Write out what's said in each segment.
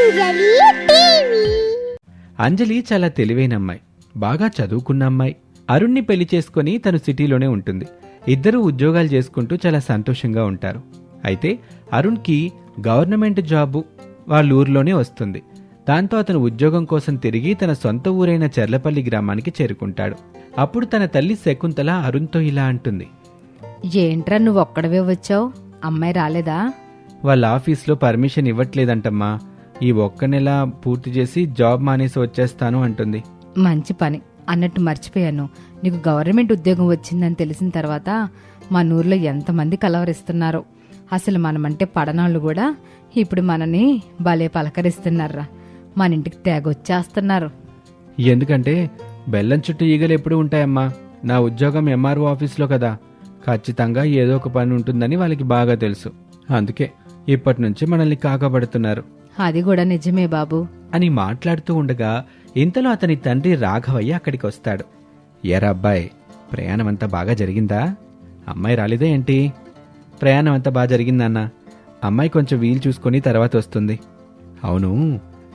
అంజలి TV. అంజలి చాలా తెలివైన అమ్మాయి, బాగా చదువుకున్న అమ్మాయి. అరుణ్ని పెళ్లి చేసుకుని తను సిటీలోనే ఉంటుంది. ఇద్దరూ ఉద్యోగాలు చేసుకుంటూ చాలా సంతోషంగా ఉంటారు. అయితే అరుణ్కి గవర్నమెంట్ జాబు వాళ్ళ ఊర్లోనే వస్తుంది. దాంతో అతను ఉద్యోగం కోసం తిరిగి తన సొంత ఊరైన చెర్లపల్లి గ్రామానికి చేరుకుంటాడు. అప్పుడు తన తల్లి శకుంతల అరుణ్తో ఇలా అంటుంది. ఏంట్రా నువ్వు ఒక్కడవే వచ్చావు? అమ్మాయి రాలేదా? వాళ్ళ ఆఫీస్లో పర్మిషన్ ఇవ్వట్లేదంటమ్మా. ఈ ఒక్క నెల పూర్తి చేసి జాబ్ మానేసి వచ్చేస్తాను అంటుంది. మంచి పని. అన్నట్టు మర్చిపోయాను, నీకు గవర్నమెంట్ ఉద్యోగం వచ్చిందని తెలిసిన తర్వాత మన ఊర్లో ఎంతమంది కలవరిస్తున్నారో. అసలు మనమంటే పడనాళ్ళు కూడా ఇప్పుడు మనని భలే పలకరిస్తున్నారా. మన ఇంటికి తెగొచ్చేస్తున్నారు. ఎందుకంటే బెల్లం చుట్టూ ఈగలు ఎప్పుడు ఉంటాయమ్మా. నా ఉద్యోగం ఎంఆర్ఓ ఆఫీస్లో కదా, ఖచ్చితంగా ఏదో ఒక పని ఉంటుందని వాళ్ళకి బాగా తెలుసు. అందుకే ఇప్పటి నుంచి మనల్ని కాకపడుతున్నారు. అది కూడా నిజమే బాబు అని మాట్లాడుతూ ఉండగా ఇంతలో అతని తండ్రి రాఘవయ్య అక్కడికి వస్తాడు. ఏరా అబ్బాయి, ప్రయాణం అంతా బాగా జరిగిందా? అమ్మాయి రాలేదే ఏంటి? ప్రయాణం అంతా బాగా జరిగిందన్నా. అమ్మాయి కొంచెం వీలు చూసుకొని తర్వాత వస్తుంది. అవును,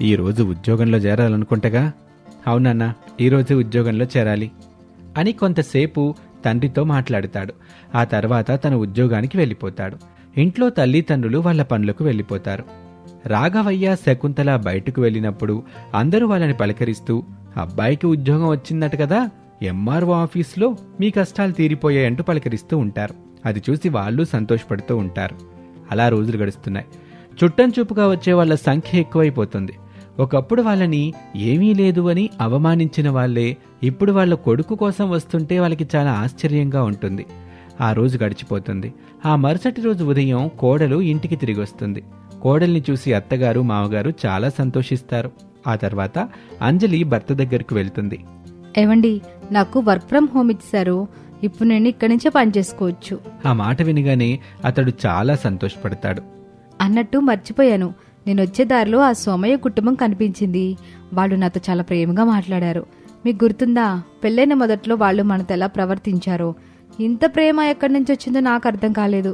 ఈరోజు ఉద్యోగంలో చేరాలనుకుంటగా? అవునన్నా, ఈరోజు ఉద్యోగంలో చేరాలి అని కొంతసేపు తండ్రితో మాట్లాడుతాడు. ఆ తర్వాత తన ఉద్యోగానికి వెళ్ళిపోతాడు. ఇంట్లో తల్లిదండ్రులు వాళ్ళ పనులకు వెళ్ళిపోతారు. రాఘవయ్య శకుంతల బయటకు వెళ్ళినప్పుడు అందరూ వాళ్ళని పలకరిస్తూ, అబ్బాయికి ఉద్యోగం వచ్చిందట కదా, ఎంఆర్ఓ ఆఫీస్లో మీ కష్టాలు తీరిపోయాయంటూ పలకరిస్తూ ఉంటారు. అది చూసి వాళ్ళు సంతోషపడుతూ ఉంటారు. అలా రోజులు గడుస్తున్నాయి. చుట్టం చూపుగా వచ్చే వాళ్ళ సంఖ్య ఎక్కువైపోతుంది. ఒకప్పుడు వాళ్ళని ఏమీ లేదు అని అవమానించిన వాళ్లే ఇప్పుడు వాళ్ళ కొడుకు కోసం వస్తుంటే వాళ్ళకి చాలా ఆశ్చర్యంగా ఉంటుంది. ఆ రోజు గడిచిపోతుంది. ఆ మరుసటి రోజు ఉదయం కోడలు ఇంటికి తిరిగి వస్తుంది. కోడల్ని చూసి అత్తగారు మామగారు చాలా సంతోషిస్తారు. ఆ తర్వాత అంజలి భర్త దగ్గరకు వెళ్తుంది. ఏవండి, నాకు వర్క్ ఫ్రం హోమ్ ఇచ్చారు. ఇప్పుడు నేను ఇక్కడి నుంచే పని చేసుకోవచ్చు. ఆ మాట వినగానే అతడు చాలా సంతోషపడతాడు. అన్నట్టు మర్చిపోయాను, నేను వచ్చే దారిలో ఆ సోమయ్య కుటుంబం కనిపించింది. వాళ్ళు నాతో చాలా ప్రేమగా మాట్లాడారు. మీకు గుర్తుందా, పెళ్ళైన మొదట్లో వాళ్ళు మనతో ఎలా ప్రవర్తించారో? ఇంత ప్రేమ ఎక్కడి నుంచి వచ్చిందో నాకు అర్థం కాలేదు.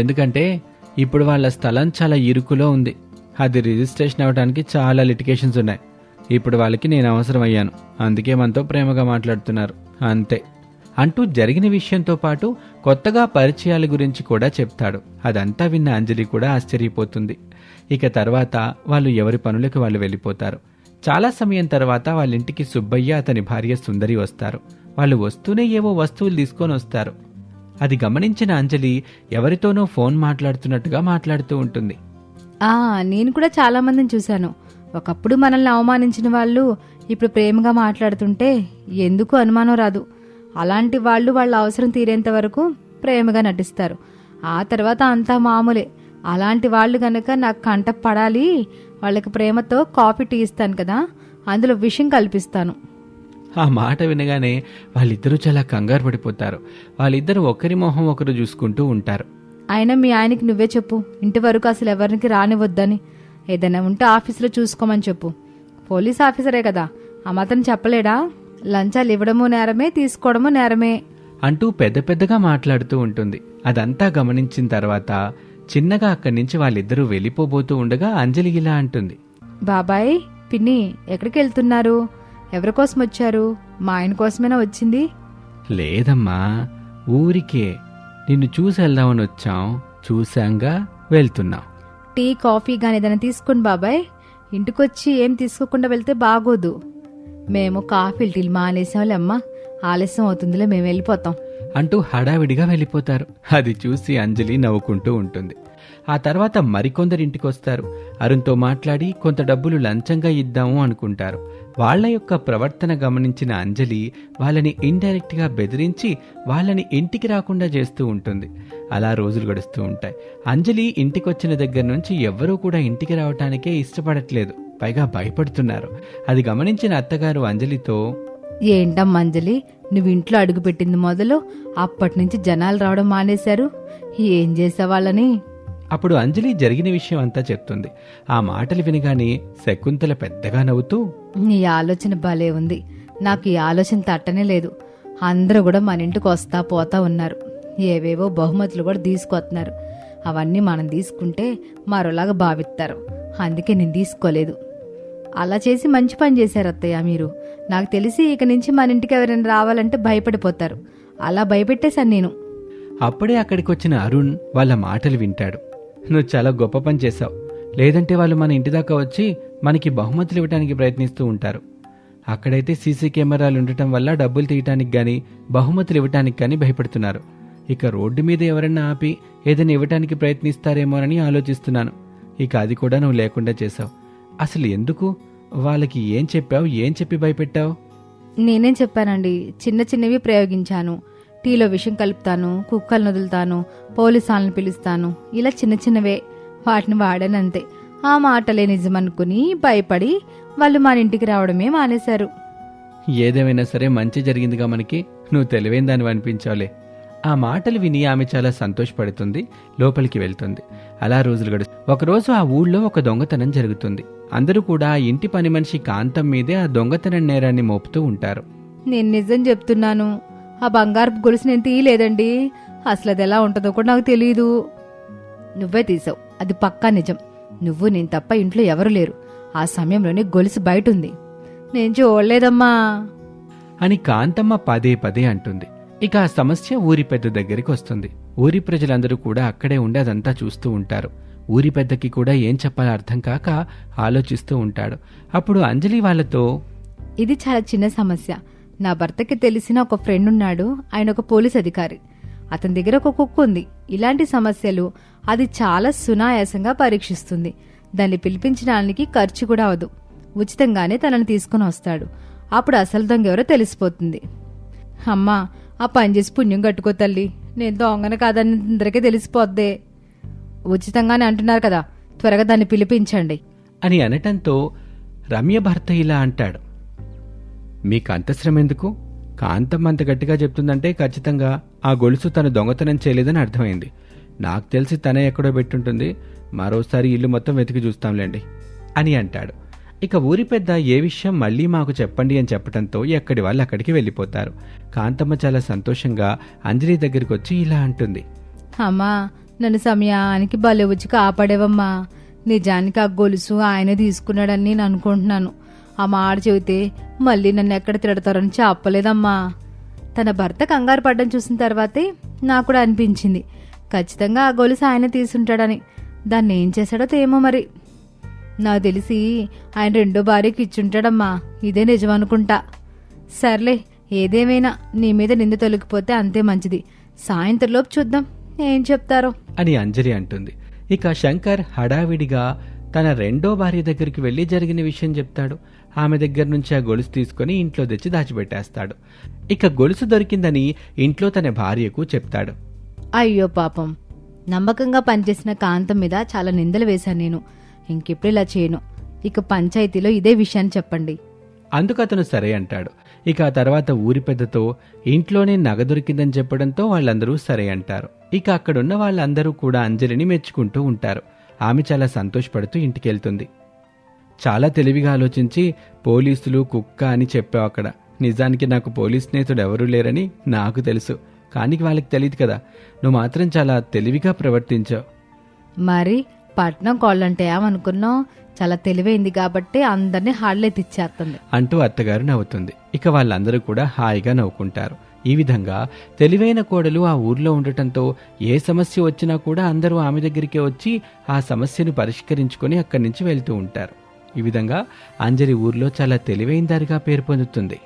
ఎందుకంటే ఇప్పుడు వాళ్ళ స్థలం చాలా ఇరుకులో ఉంది. అది రిజిస్ట్రేషన్ అవడానికి చాలా లిటికేషన్స్ ఉన్నాయి. ఇప్పుడు వాళ్ళకి నేను అవసరం అయ్యాను, అందుకే మనతో ప్రేమగా మాట్లాడుతున్నారు అంతే అంటూ జరిగిన విషయంతో పాటు కొత్తగా పరిచయాల గురించి కూడా చెప్తాడు. అదంతా విన్న అంజలి కూడా ఆశ్చర్యపోతుంది. ఇక తర్వాత వాళ్ళు ఎవరి పనులకు వాళ్ళు వెళ్ళిపోతారు. చాలా సమయం తర్వాత వాళ్ళ ఇంటికి సుబ్బయ్య అతని భార్య సుందరి వస్తారు. వాళ్ళు వస్తూనే ఏవో వస్తువులు తీసుకొని వస్తారు. అది గమనించిన అంజలి ఎవరితోనో ఫోన్ మాట్లాడుతున్నట్టుగా మాట్లాడుతూ ఉంటుంది. నేను కూడా చాలా మందిని చూశాను. ఒకప్పుడు మనల్ని అవమానించిన వాళ్ళు ఇప్పుడు ప్రేమగా మాట్లాడుతుంటే ఎందుకు అనుమానం రాదు. అలాంటి వాళ్ళు వాళ్ళ అవసరం తీరేంత వరకు ప్రేమగా నటిస్తారు. ఆ తర్వాత అంతా మామూలే. అలాంటి వాళ్ళు గనక నాకు కంట పడాలి, వాళ్ళకి ప్రేమతో కాఫీ టీ ఇస్తాను కదా, అందులో విషం కల్పిస్తాను. ఆ మాట వినగానే వాళ్ళిద్దరూ చాలా కంగారు పడిపోతారు. వాళ్ళిద్దరూ ఒకరి మొహం ఒకరు చూసుకుంటూ ఉంటారు. అయినా మీ ఆయనకి నువ్వే చెప్పు, ఇంటి వరకు అసలు ఎవరికి రానివద్దని. ఏదైనా ఉంటే ఆఫీసులో చూసుకోమని చెప్పు. పోలీస్ ఆఫీసరే కదా, ఆ మాత్రం చెప్పలేడా? లంచాలు ఇవ్వడము నేరమే, తీసుకోవడము నేరమే అంటూ పెద్ద పెద్దగా మాట్లాడుతూ ఉంటుంది. అదంతా గమనించిన తర్వాత చిన్నగా అక్కడి నుంచి వాళ్ళిద్దరూ వెళ్ళిపోబోతూ ఉండగా అంజలి ఇలా అంటుంది. బాబాయ్, పిన్ని, ఎక్కడికి వెళ్తున్నారు? ఎవరి కోసం వచ్చారు? మా ఆయన కోసమేనా వచ్చింది? లేదమ్మా, ఊరికే నిన్ను చూసి వెళ్దామని వచ్చాం. చూశాంగా వెళ్తున్నాం. టీ కాఫీ గాని ఏదైనా తీసుకోండి బాబాయ్. ఇంటికొచ్చి ఏం తీసుకోకుండా వెళ్తే బాగోదు. మేము కాఫీలు టీలు మానేసాంలే అమ్మా, ఆలస్యం అవుతుందిలే, మేము వెళ్ళిపోతాం అంటూ హడావిడిగా వెళ్ళిపోతారు. అది చూసి అంజలి నవ్వుకుంటూ ఉంటుంది. ఆ తర్వాత మరికొందరు ఇంటికి వస్తారు. అరుణ్తో మాట్లాడి కొంత డబ్బులు లంచంగా ఇద్దాము అనుకుంటారు. వాళ్ల యొక్క ప్రవర్తన గమనించిన అంజలి వాళ్ళని ఇండైరెక్ట్ గా బెదిరించి వాళ్ళని ఇంటికి రాకుండా చేస్తూ ఉంటుంది. అలా రోజులు గడుస్తూ ఉంటాయి. అంజలి ఇంటికొచ్చిన దగ్గర నుంచి ఎవ్వరూ కూడా ఇంటికి రావటానికే ఇష్టపడట్లేదు, పైగా భయపడుతున్నారు. అది గమనించిన అత్తగారు అంజలితో, ఏంటమ్మా అంజలి, నువ్వు ఇంట్లో అడుగుపెట్టింది మొదలు అప్పటి నుంచి జనాలు రావడం మానేశారు. ఏం చేసావాళ్ళని? అప్పుడు అంజలి జరిగిన విషయం అంతా చెప్తుంది. ఆ మాటలు వినగానే శకుంతల పెద్దగా నవ్వుతూ, నీ ఆలోచన భలే ఉంది, నాకు ఈ ఆలోచన తట్టనే లేదు. అందరూ కూడా మన ఇంటికి వస్తా పోతా ఉన్నారు. ఏవేవో బహుమతులు కూడా తీసుకొస్తున్నారు. అవన్నీ మనం తీసుకుంటే మరోలాగా భావిస్తారు. అందుకే నేను తీసుకోలేదు. అలా చేసి మంచి పని చేశారు అత్తయ్య మీరు. నాకు తెలిసి ఇక నుంచి మన ఇంటికి ఎవరైనా రావాలంటే భయపడిపోతారు. అలా భయపెట్టేశాను నేను. అప్పుడే అక్కడికి వచ్చిన అరుణ్ వాళ్ళ మాటలు వింటాడు. నువ్వు చాలా గొప్ప పని చేశావు. లేదంటే వాళ్ళు మన ఇంటి దాకా వచ్చి మనకి బహుమతులు ఇవ్వడానికి ప్రయత్నిస్తూ ఉంటారు. అక్కడైతే సీసీ కెమెరాలు ఉండటం వల్ల డబ్బులు తీయటానికి గాని బహుమతులు ఇవ్వటానికి కానీ భయపడుతున్నారు. ఇక రోడ్డు మీద ఎవరన్నా ఆపి ఏదైనా ఇవ్వటానికి ప్రయత్నిస్తారేమోనని ఆలోచిస్తున్నాను. ఇక అది కూడా నువ్వు లేకుండా చేశావు. అసలు ఎందుకు? వాళ్ళకి ఏం చెప్పావు? ఏం చెప్పి భయపెట్టావు? నేనేం చెప్పానండి, చిన్న చిన్నవి ప్రయోగించాను. టీలో విషం కలుపుతాను, కుక్కలను వదులుతాను, పోలీసు వాళ్ళని పిలుస్తాను, ఇలా చిన్న చిన్నవే. వాటిని వాడానంతే. ఆ మాటలే నిజమనుకుని భయపడి వాళ్ళు మన ఇంటికి రావడమే మానేశారు. ఏదేమైనా సరే మంచి జరిగిందిగా మనకి. నువ్వు తెలివైన దానివి అనిపించావులే. ఆ మాటలు విని ఆమె చాలా సంతోషపడుతుంది. లోపలికి వెళ్తుంది. అలా రోజులు ఒకరోజు ఆ ఊళ్ళో ఒక దొంగతనం జరుగుతుంది. అందరూ కూడా ఆ ఇంటి పని మనిషి కాంతం మీదే ఆ దొంగతనం నేరాన్ని మోపుతూ ఉంటారు. నేను నిజం చెప్తున్నాను, ఆ బంగారపు గొలుసు నేను తీయలేదండి. అసలు అది ఎలా ఉంటుందో కూడా నాకు తెలియదు. నువ్వే తీసావు, అది పక్కా నిజం. నువ్వు నేను తప్ప ఇంట్లో ఎవరు లేరు. ఆ సమయంలోనే గొలుసు బయట ఉంది. నేను చూడలేదమ్మా అని కాంతమ్మ పదే పదే అంటుంది. ఇక ఆ సమస్య ఊరి పెద్ద దగ్గరికి వస్తుంది. ఊరి ప్రజలందరూ కూడా అక్కడే ఉండి అదంతా చూస్తూ ఉంటారు. ఊరి పెద్దకి కూడా ఏం చెప్పాలో అర్థం కాక ఆలోచిస్తూ ఉంటాడు. అప్పుడు అంజలి వాళ్ళతో, ఇది చాలా చిన్న సమస్య. నా భర్తకి తెలిసిన ఒక ఫ్రెండ్ ఉన్నాడు. ఆయన ఒక పోలీస్ అధికారి. అతని దగ్గర ఒక కుక్క ఉంది. ఇలాంటి సమస్యలు అది చాలా సునాయాసంగా పరీక్షిస్తుంది. దాన్ని పిలిపించడానికి ఖర్చు కూడా అవదు. ఉచితంగానే తనని తీసుకుని వస్తాడు. అప్పుడు అసలు దొంగ ఎవరో తెలిసిపోతుంది. అమ్మా, ఆ పని చేసి పుణ్యం కట్టుకో తల్లి. నేను దొంగన కాదని అందరికీ తెలిసిపోద్దే. ఉచితంగానే అంటున్నారు కదా, త్వరగా దాన్ని పిలిపించండి అని అనటంతో రమ్య భర్త ఇలా అంటాడు. మీకు అంత శ్రమ ఎందుకు? కాంతమ్మ అంత గట్టిగా చెప్తుందంటే ఖచ్చితంగా ఆ గొలుసు తను దొంగతనం చేయలేదని అర్థమైంది. నాకు తెలిసి తనే ఎక్కడో పెట్టుంటుంది. మరోసారి ఇల్లు మొత్తం వెతికి చూస్తాంలేండి అని అంటాడు. ఇక ఊరి పెద్ద ఏ విషయం మళ్ళీ మాకు చెప్పండి అని చెప్పడంతో ఎక్కడి వాళ్ళు అక్కడికి వెళ్ళిపోతారు. కాంతమ్మ చాలా సంతోషంగా అంజలి దగ్గరికి వచ్చి ఇలా అంటుంది. అమ్మా, నన్ను సమయానికి భలే వచ్చి కాపాడేవమ్మా. నిజానికి ఆ గొలుసు ఆయనే తీసుకున్నాడని నేను అనుకుంటున్నాను. ఆ మాట చెబితే మళ్ళీ నన్ను ఎక్కడ తిడతారని చెప్పలేదమ్మా. తన భర్త కంగారు పడ్డం చూసిన తర్వాతే నాకు కూడా అనిపించింది ఖచ్చితంగా ఆ గొలుసు ఆయన తీసుంటాడని. దాన్ని ఏం చేశాడో ఏమో మరి. నాకు తెలిసి ఆయన రెండో భార్యకి ఇచ్చుంటాడమ్మా. ఇదే నిజం అనుకుంటా. సర్లే, ఏదేమైనా నీ మీద నింద తొలగిపోతే అంతే మంచిది. సాయంత్రంలోపు చూద్దాం ఏం చెప్తారో అని అంజలి అంటుంది. ఇక శంకర్ హడావిడిగా తన రెండో భార్య దగ్గరికి వెళ్లి జరిగిన విషయం చెప్తాడు. ఆమె దగ్గర నుంచి ఆ గొలుసు తీసుకుని ఇంట్లో తెచ్చి దాచిపెట్టేస్తాడు. ఇక గొలుసు దొరికిందని ఇంట్లో తన భార్యకు చెప్తాడు. అయ్యో పాపం, నమ్మకంగా పనిచేసిన కాంతం మీద చాలా నిందలు వేశాను నేను. ఇంకెప్పుడు ఇలా చేయను. ఇక పంచాయతీలో ఇదే విషయాన్ని చెప్పండి. అందుకు అతను సరే అంటాడు. ఇక ఆ తర్వాత ఊరి పెద్దతో ఇంట్లోనే నగ దొరికిందని చెప్పడంతో వాళ్ళందరూ సరే అంటారు. ఇక అక్కడున్న వాళ్ళందరూ కూడా అంజలిని మెచ్చుకుంటూ ఉంటారు. ఆమె చాలా సంతోషపడుతూ ఇంటికెళ్తుంది. చాలా తెలివిగా ఆలోచించి పోలీసులు కుక్క అని చెప్పావు అక్కడ. నిజానికి నాకు పోలీస్ స్నేహితుడు ఎవరూ లేరని నాకు తెలుసు, కానీ వాళ్ళకి తెలియదు కదా. నువ్వు మాత్రం చాలా తెలివిగా ప్రవర్తించావు. మరి పట్నం కోళ్ళంటే ఏమనుకున్నావు? చాలా తెలివైంది కాబట్టి అందరినీ హాడ్లెత్తిచ్చేస్తుంది అంటూ అత్తగారు నవ్వుతుంది. ఇక వాళ్ళందరూ కూడా హాయిగా నవ్వుకుంటారు. ఈ విధంగా తెలివైన కోడలు ఆ ఊర్లో ఉండటంతో ఏ సమస్య వచ్చినా కూడా అందరూ ఆమె దగ్గరికే వచ్చి ఆ సమస్యను పరిష్కరించుకొని అక్కడి నుంచి వెళ్తూ ఉంటారు. ఈ విధంగా అంజలి ఊర్లో చాలా తెలివైన దారిగా పేరు పొందుతుంది.